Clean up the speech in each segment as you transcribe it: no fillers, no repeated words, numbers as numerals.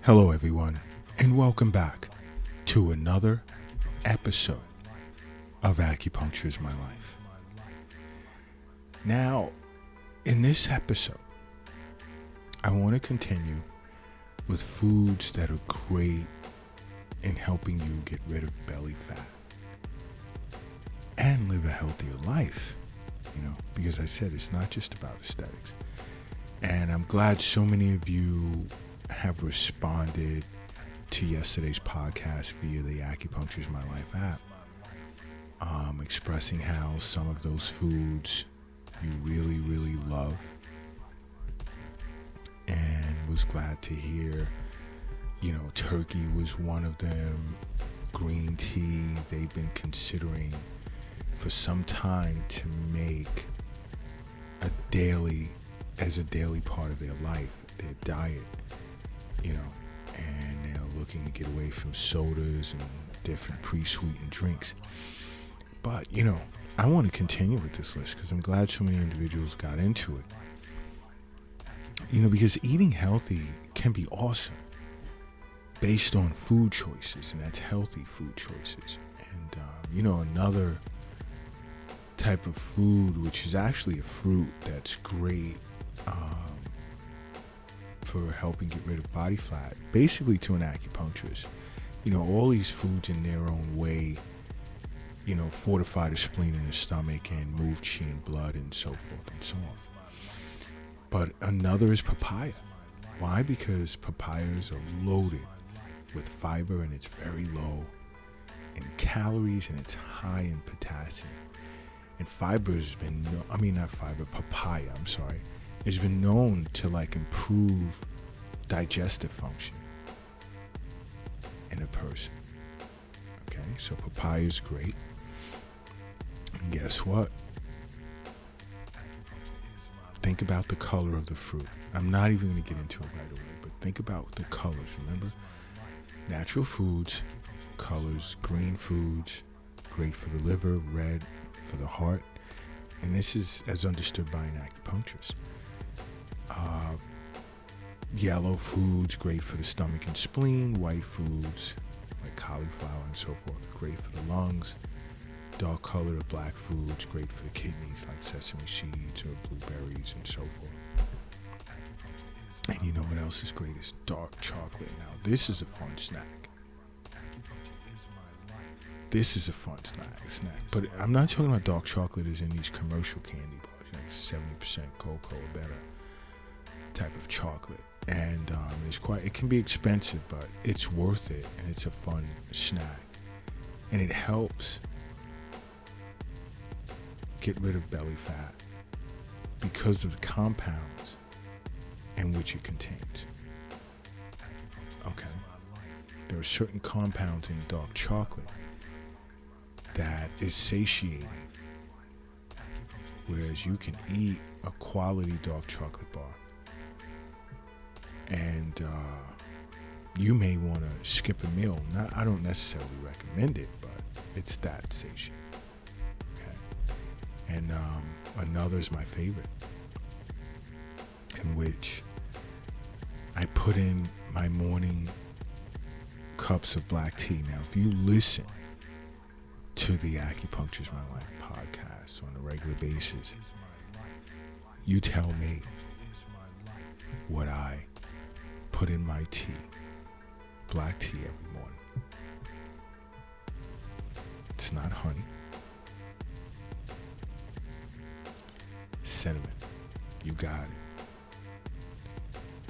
Hello, everyone, and welcome back to another episode of Acupuncture is My Life. Now, in this episode, I want to continue with foods that are great in helping you get rid of belly fat and live a healthier life, because I said it's not just about aesthetics. And I'm glad so many of you have responded to yesterday's podcast via the Acupuncture is My Life app, expressing how some of those foods you really, really love, and was glad to hear, turkey was one of them, green tea they've been considering for some time to make a daily part of their life, their diet, and they're looking to get away from sodas and different pre-sweetened drinks. But, I want to continue with this list because I'm glad so many individuals got into it. Because eating healthy can be awesome based on food choices, and that's healthy food choices. And, another type of food, which is actually a fruit that's great for helping get rid of body fat, basically to an acupuncturist. All these foods in their own way, fortify the spleen and the stomach and move chi and blood and so forth and so on. But another is papaya. Why? Because papayas are loaded with fiber, and it's very low in calories, and it's high in potassium. And papaya, has been known to improve digestive function in a person. Okay, so papaya is great. And guess what? Think about the color of the fruit. I'm not even going to get into it right away, but think about the colors. Remember, natural foods, colors, green foods, great for the liver, red for the heart. And this is as understood by an acupuncturist. Yellow foods, great for the stomach and spleen. White foods, like cauliflower and so forth, great for the lungs. Dark colored black foods, great for the kidneys, like sesame seeds or blueberries and so forth. And you know what else is great is dark chocolate. Now, this is a fun snack. But I'm not talking about dark chocolate as in these commercial candy bars, 70% cocoa or better type of chocolate. And it can be expensive, but it's worth it, and it's a fun snack. And it helps get rid of belly fat because of the compounds in which it contains. Okay. There are certain compounds in dark chocolate that is satiating, whereas you can eat a quality dark chocolate bar and you may want to skip a meal. I don't necessarily recommend it, but it's that satiating. Okay. And another is my favorite, in which I put in my morning cups of black tea. Now, if you listen to the Acupuncture is My Life podcast on a regular basis, you tell me what I put in my tea, black tea every morning. It's not honey. Cinnamon. You got it.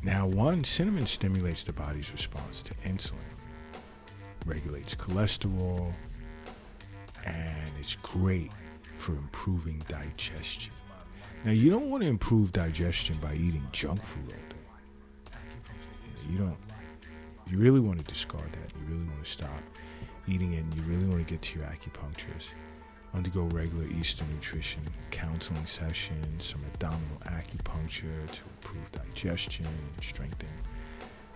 Now, cinnamon stimulates the body's response to insulin, regulates cholesterol, and it's great for improving digestion. Now, you don't want to improve digestion by eating junk food all day. You really want to discard that. You really want to stop eating it, and you really want to get to your acupuncturist. Undergo regular Eastern nutrition counseling sessions, some abdominal acupuncture to improve digestion and strengthen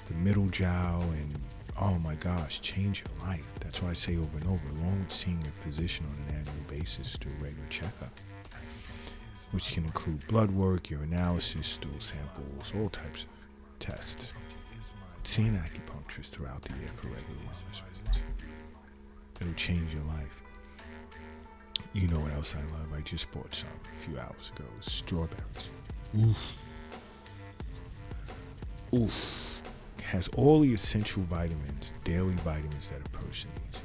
the middle jowl, and oh my gosh, change your life. That's why I say over and over, along with seeing a physician on an annual basis, do a regular checkup, which can include blood work, urinalysis, stool samples, all types of tests. See an acupuncturist throughout the year for regular wellness visits. It'll change your life. You know what else I love? I just bought some a few hours ago. It's strawberries. Oof. Oof. It has all the essential vitamins, daily vitamins that a person needs.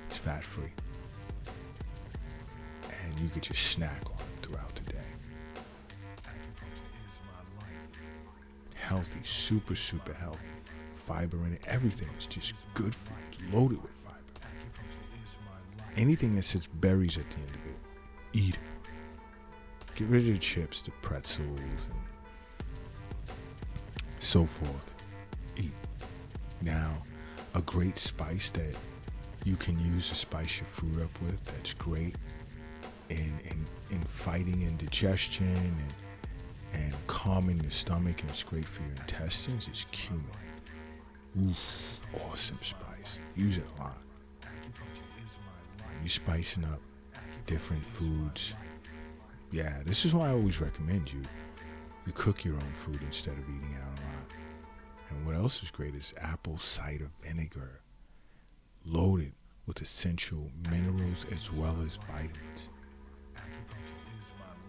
It's fat-free. And you could just snack on it throughout the day. Healthy, super, super healthy. Fiber in it. Everything is just good food, loaded with fiber. Anything that says berries at the end of it, eat it. Get rid of the chips, the pretzels, and so forth. Eat. Now, a great spice that you can use to spice your food up with, that's great in fighting indigestion and calming the stomach, and it's great for your intestines, is cumin. Oof, awesome spice. Use it a lot. You're spicing up different foods. Yeah, this is why I always recommend you cook your own food instead of eating out a lot. And what else is great is apple cider vinegar, loaded with essential minerals as well as vitamins.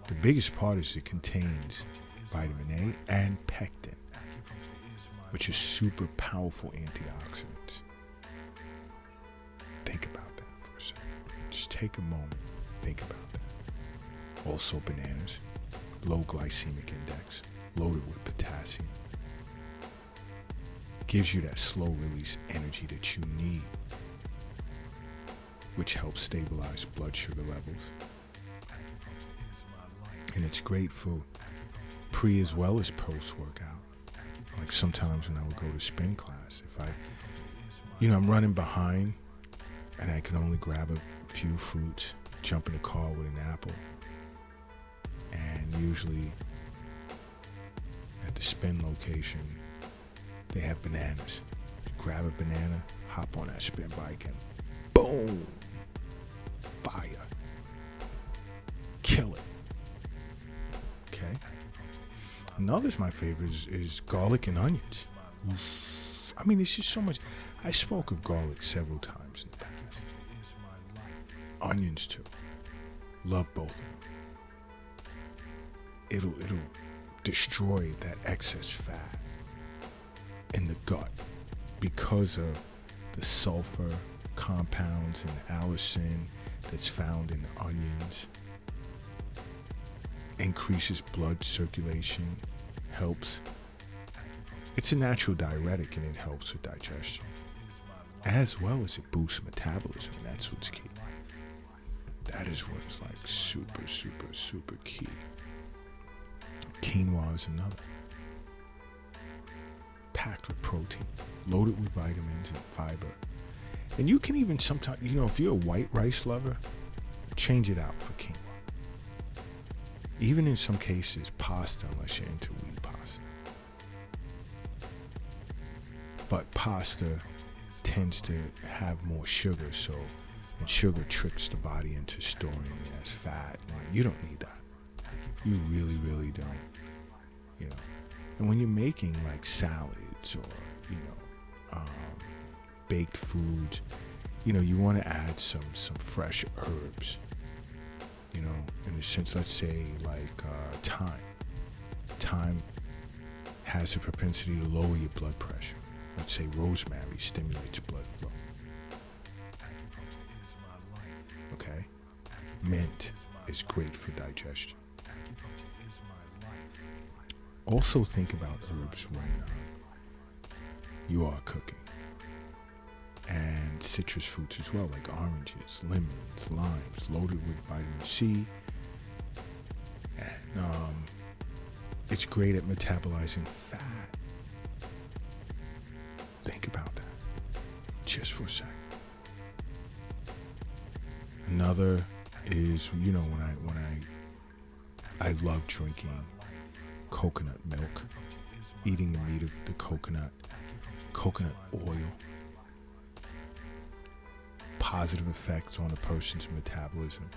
The biggest part is it contains vitamin A and pectin, which is super powerful antioxidants. Think about that for a second. Just take a moment, think about that. Also bananas, low glycemic index, loaded with potassium. Gives you that slow release energy that you need, which helps stabilize blood sugar levels. And it's great for pre as well as post workout. Like sometimes when I would go to spin class, if I'm running behind and I can only grab a few fruits, jump in the car with an apple, and usually at the spin location, they have bananas. Grab a banana, hop on that spin bike, and boom, fire, kill it. Okay. Another's my favorite is garlic and onions. I mean, it's just so much. I spoke of garlic several times in the past. Onions too. Love both of them. It'll destroy that excess fat in the gut because of the sulfur compounds and allicin that's found in the onions. Increases blood circulation, helps. It's a natural diuretic and it helps with digestion, as well as it boosts metabolism, and that's what's key. That is what is like super, super, super key. Quinoa is another. Packed with protein, loaded with vitamins and fiber. And you can even sometimes, if you're a white rice lover, change it out for quinoa. Even in some cases, pasta, unless you're into wheat pasta. But pasta tends to have more sugar, and sugar tricks the body into storing it as fat. You don't need that. You really, really don't. And when you're making like salads or, baked foods, you want to add some fresh herbs. In the sense, let's say like thyme. Thyme has a propensity to lower your blood pressure. Let's say rosemary stimulates blood flow. Okay? Mint is great for digestion. Also think about herbs when you are cooking. And citrus fruits as well, like oranges, lemons, limes, loaded with vitamin C. And it's great at metabolizing fat. Think about that just for a second. Another is, when I love drinking coconut milk, eating the meat of the coconut oil. Positive effects on a person's metabolism,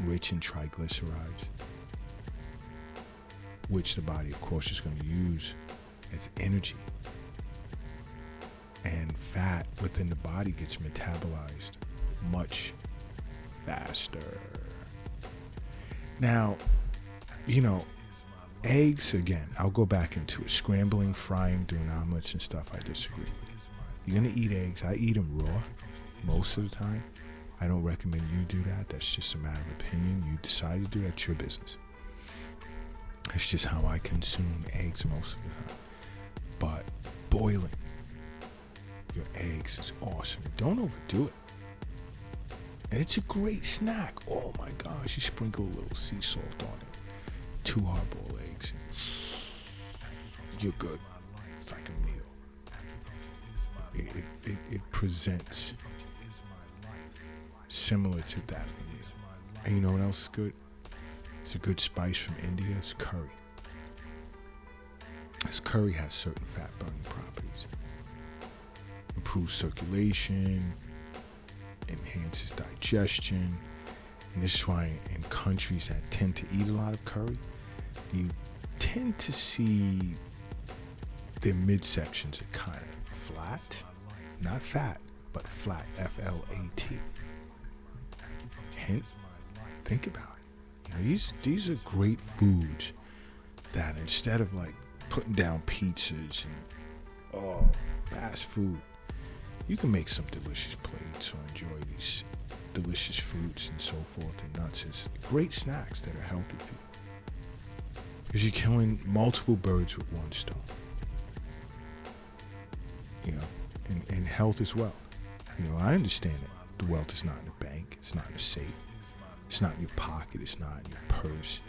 rich in triglycerides, which the body, of course, is going to use as energy and fat within the body gets metabolized much faster. Now, eggs, again, I'll go back into it. Scrambling, frying, doing omelets and stuff, I disagree with. You're going to eat eggs. I eat them raw most of the time. I don't recommend you do that. That's just a matter of opinion. You decide to do that, it's your business. It's just how I consume eggs most of the time. But boiling your eggs is awesome. Don't overdo it. And it's a great snack. Oh my gosh, you sprinkle a little sea salt on it. 2 hard-boiled eggs. You're good. It's like a meal. It presents similar to that of a meal. And you know what else is good? It's a good spice from India. It's curry. This curry has certain fat-burning properties. Improves circulation, enhances digestion, and this is why in countries that tend to eat a lot of curry, you tend to see their midsections are kind of flat, not fat, but flat, F-L-A-T. Hint, think about it. These are great foods that instead of like putting down pizzas and fast food, you can make some delicious plates or enjoy these delicious fruits and so forth and nuts as great snacks that are healthy for you. Because you're killing multiple birds with one stone. And health is wealth. I understand that the wealth is not in the bank, it's not in the safe, it's not in your pocket, it's not in your purse,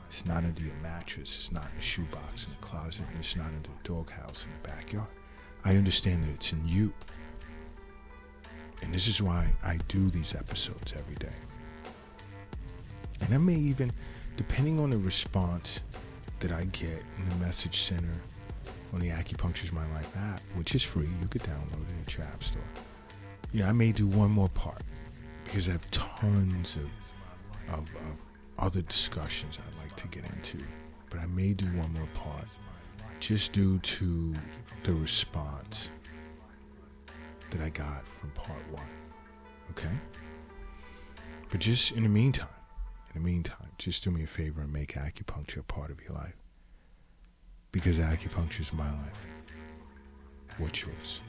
it's not under your mattress, it's not in the shoebox in the closet, and it's not in the doghouse in the backyard. I understand that it's in you. And this is why I do these episodes every day. And I may even, depending on the response that I get in the message center on the Acupuncture is My Life app, which is free, you could download it in your app store. I may do one more part because I have tons of other discussions I'd like to get into. But I may do one more part just due to the response that I got from part 1. Okay? But just in the meantime, just do me a favor and make acupuncture a part of your life. Because acupuncture is my life. What's yours?